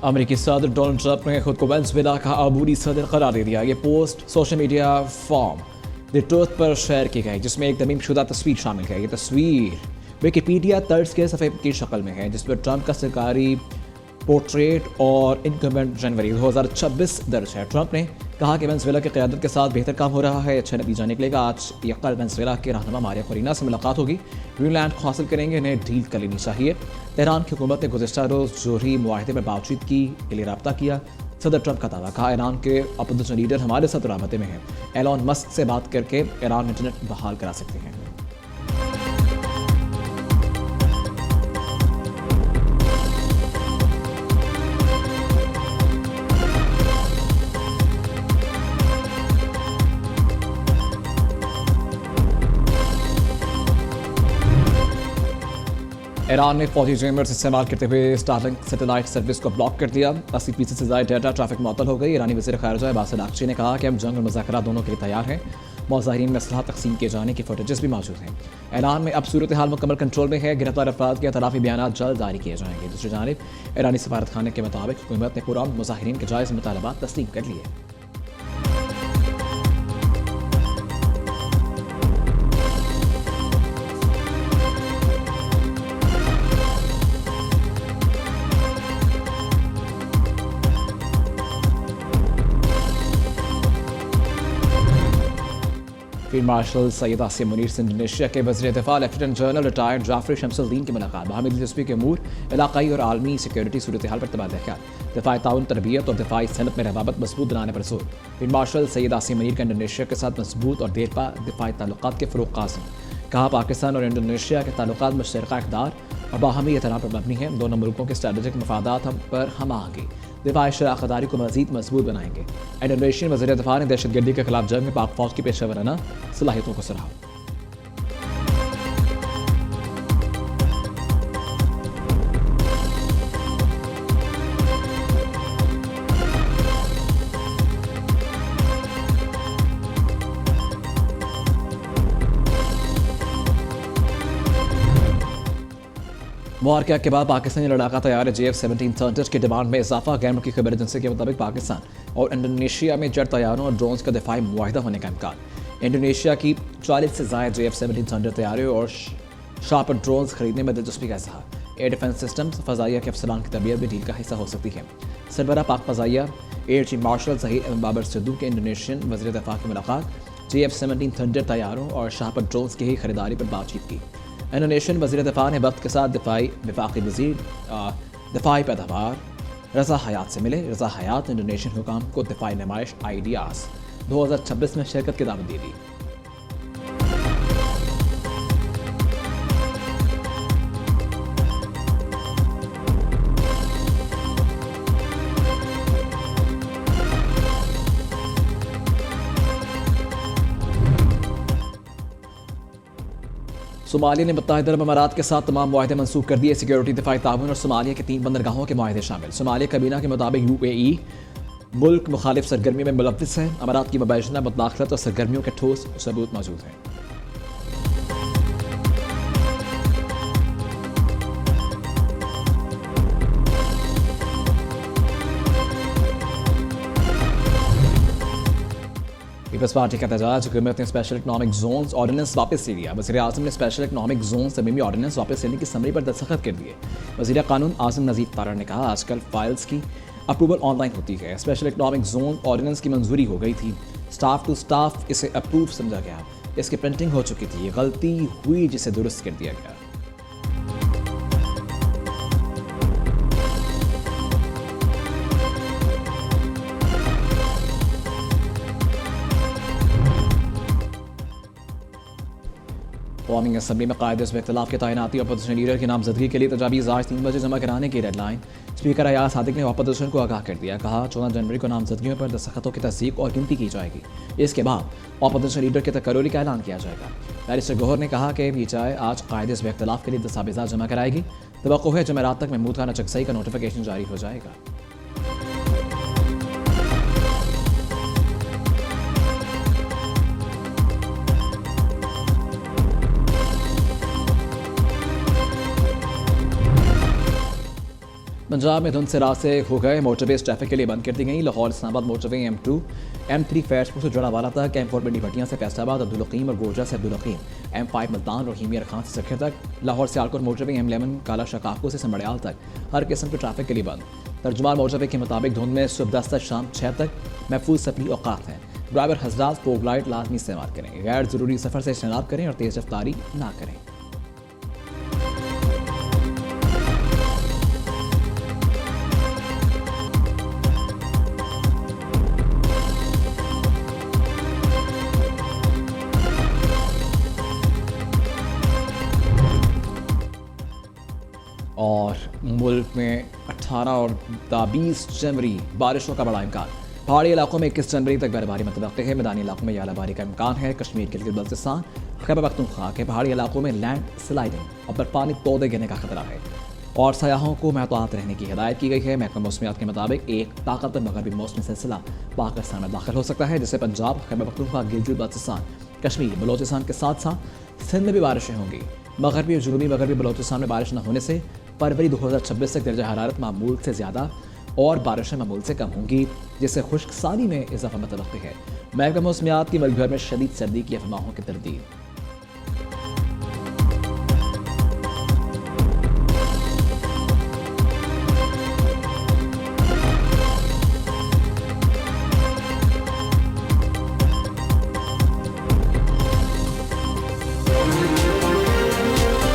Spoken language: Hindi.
अमेरिकी सदर डोनाल्ड ट्रंप ने खुद को वेनेजुएला का अबूरी सदर करार दे दिया। ये post social media form the truth पर शेयर की गई, जिसमें एक तमीमशुदा तस्वीर शामिल है। ये तस्वीर विकिपीडिया तर्ज के सफ़े की शक्ल में है, जिस पर ट्रंप का सरकारी पोर्ट्रेट और इनकमेंट जनवरी 2026 दर्ज है। ट्रंप ने कहा कि वेनेजुएला की क़यादत के साथ बेहतर काम हो रहा है, अच्छा नतीजा निकलेगा। आज या कल वेनेजुएला के रहनुमा मारिया कोरिना से मुलाकात होगी, ग्रीनलैंड को हासिल करेंगे, इन्हें डील कर लेनी चाहिए। तेहरान की हुकूमत ने गुज़श्ता रोज़ जोहरी मुआहदे पर बातचीत की के लिए रब्ता किया। सदर ट्रंप का दावा, कहा ईरान के अपोजिशन लीडर हमारे साथ राबते में हैं, एलॉन मस्क से बात करके ईरान इंटरनेट बहाल करा सकते हैं। ईरान ने फौजी जैमर्स इस्तेमाल करते हुए स्टारलिंक सैटेलाइट सर्विस को ब्लॉक कर दिया। 80% से ज़्यादा डेटा ट्रैफिक मुअत्तल हो गई। ईरानी वज़ीर ख़ारिजा अब्बास अराग़ची ने कहा कि हम जंग और मुज़ाकरात दोनों के लिए तैयार हैं। मुज़ाहिरीन में असलहा तक़सीम किए जाने की फुटेजेस भी मौजूद हैं। ईरान में अब सूरत हाल मुकम्मल कंट्रोल में है। गिरफ्तार अफराद के तलाफ़ी बयान जल्द जारी किए जाएंगे। दूसरी जानिब ईरानी सफारत खाने के मुताबिक हुकूमत ने कुरान मुज़ाहिरीन के जायज़ मुतालबात तस्लीम कर लिए। फील्ड मार्शल सैयद आसिम मुनीर से इंडोनेशिया के वज़ीर दिफ़ा lieutenant general retired Sjafrie Sjamsoeddin की मुलाकात। बाहमी दिलचस्पी के अमूर, इलाक़ाई और आलमी सिक्योरिटी सूरत हाल पर तबादला ख्याल, दिफ़ाई ताउन, तरबियत और दिफ़ाई सनत में रवाबत मजबूत बनाने पर जोर। फील्ड मार्शल सैयद आसिम मुनीर का इंडोनेशिया के साथ मजबूत और देरपा दिफ़ाई ताल्लुकात के फ़रोग़ का आज़म। कहा, पाकिस्तान और इंडोनेशिया के ताल्लुकात मुश्तरका इक़दार और बाहमी एहतराम पर मबनी हैं। दोनों मुल्कों के स्ट्रेटेजिक मफादात हम पर हम आगे दिफाई शराकतदारी को मज़ीद मजबूत बनाएंगे। इंडोनेशियन वज़ीर दिफ़ा ने दहशतगर्दी के खिलाफ जंग में पाक फ़ौज की पेशा वराना सलाहियतों को सराहा। मुआरका के बाद पाकिस्तानी लड़ाका तैयार JF-17 थंडर की डिमांड में इजाफा। गैर मुल्की खबर एजेंसी के मुताबिक पाकिस्तान और इंडोनेशिया में जेट तैयारों और ड्रोन्स का दिफाई मुआहिदा होने का इम्कान। इंडोनेशिया की 40 से ज़ायद JF-17 थंडर तैयारों और शार्पर ड्रोन्स खरीदने में दिलचस्पी का इजहार। एयर डिफेंस सिस्टम्स फ़ज़ाइया के अफसरान की तरबियत भी डील का हिस्सा हो सकती है। सरबराह पाक फ़ज़ाइया air chief marshal Zaheer Babar Sidhu के इंडोनेशियन वज़ीर दिफ़ा की मुलाकात। JF-17 थंडर तैयारों और शार्पर ड्रोन्स की ही खरीदारी पर बातचीत की। इंडोनेशियन वज़ीर दिफ़ा ने वक्त के साथ वफाकी वज़ीर दिफ़ाई पैदावार रज़ा हयात से मिले। रज़ा हयात इंडोनेशियन हुकाम को दिफ़ाई नुमाइश आइडियाज़ 2026 में शिरकत की दावत दी थी। सोमालिया ने मुत्तहिदा अरब अमारात के साथ तमाम मुआहदे मंसूख कर दिए। सिक्योरिटी, दिफाई ताउन और सोमालिया के 3 बंदरगाहों के मुआहदे शामिल। सोमालिया काबीना के मुताबिक UAE मुल्क मुखालिफ सरगर्मी में मुलव्विस है। अमारात की मुबैशना मुदाखलत और सरगर्मियों के ठोस सबूत मौजूद हैं। पीपल्स पार्टी का एहतजाज, हुकूमत ने स्पेशल इकनॉमिक जोन्स ऑर्डिनेंस वापस ले लिया। वज़ीर आज़म ने स्पेशल इकनॉमिक जोन तमीमी ऑर्डिनेंस वापस लेने की समरी पर दस्तखत कर दिए। वज़ीर कानून आज़म नज़ीर तारा ने कहा, आजकल फाइल्स की अप्रूवल ऑनलाइन होती है। स्पेशल इकनॉमिक जोन ऑर्डिनेंस की मंजूरी हो गई थी, स्टाफ टू स्टाफ इसे अप्रूव समझा गया, इसकी प्रिंटिंग हो चुकी थी, गलती हुई जिसे दुरुस्त कर दिया गया। कौमी असम्बली में कायदे में इख्तलाफ की तैनाती, अपोजिशन लीडर की नामजदगी के लिए तजावीज़ आज 3 बजे जमा कराने की डेडलाइन। स्पीकर अयाज सादिक ने अपोजिशन को आगाह कर दिया। कहा, 14 जनवरी को नामजदगियों पर दस्तखतों की तस्दीक और गिनती की जाएगी। इसके बाद अपोजिशन लीडर की तकर्री का ऐलान किया जाएगा। बैरिस्टर गौहर ने कहा कि पीटीआई आज कायदे में इख्तलाफ के लिए दस्तावेज़ात जमा कराएगी। तवक्को है जमेरात तक महमूद खान चकसई का नोटिफिकेशन जारी हो जाएगा। पंजाब पंजाब में धुंध से रास्ते हो गए, मोटरवेज ट्रैफिक के लिए बंद कर दी गई। Lahore Islamabad motorway M2 M3 Faizpur से जड़ावाला तक, M4 मंडी भटिया से फैसलाबाद, अब्दुल हकीम और गोजा से अब्दुल हकीम, M5 मुल्तान और हिमियर खान से सखर तक, लाहौर सियालकोट मोटरवे M11 काला शकाको से समड़ियाल तक हर किस्म के ट्रैफिक के लिए बंद। तर्जुमान मोटरवे के मुताबिक धुंध में सुबह 10 से शाम 6 तक महफूज सफरी औकात हैं। ड्राइवर हजरात फोग लाइट लाजमी इस्तेमाल करें, गैर ज़रूरी सफ़र से इज्तनाब करें और तेज़ रफ्तारी ना करें। और मुल्क में 18 और 20 जनवरी बारिशों का बड़ा इम्कान। पहाड़ी इलाकों में 21 जनवरी तक बर्फबारी मुतवक्किल है। मैदानी इलाकों में यालाबारी का इम्कान है। कश्मीर गिलगित बल्तिस्तान खैबर पख्तूनख्वा के पहाड़ी इलाकों में लैंड स्लाइडिंग और बर्फानी पौधे गिरने का खतरा है और सयाहों को महतात रहने की हिदायत की गई है। महकमा मौसमियात के मुताबिक एक ताकतवर मगरबी मौसमी सिलसिला पाकिस्तान में दाखिल हो सकता है, जिससे पंजाब खैबर पख्तूनख्वा गिलगित बल्तिस्तान कश्मीर बलोचिस्तान के साथ साथ सिंध में भी बारिशें होंगी। मगरबी और जुनूबी मगरबी बलोचिस्तान में बारिश न होने से फरवरी 2026 तक दर्जा हरारत मामूल से ज़्यादा और बारिशें मामूल से कम होंगी, जिससे खुश्क साली में इजाफा मुतवक्किल है। महकमा मौसमियात की मुल्क भर में शदीद सर्दी की अफवाहों की तरदीद।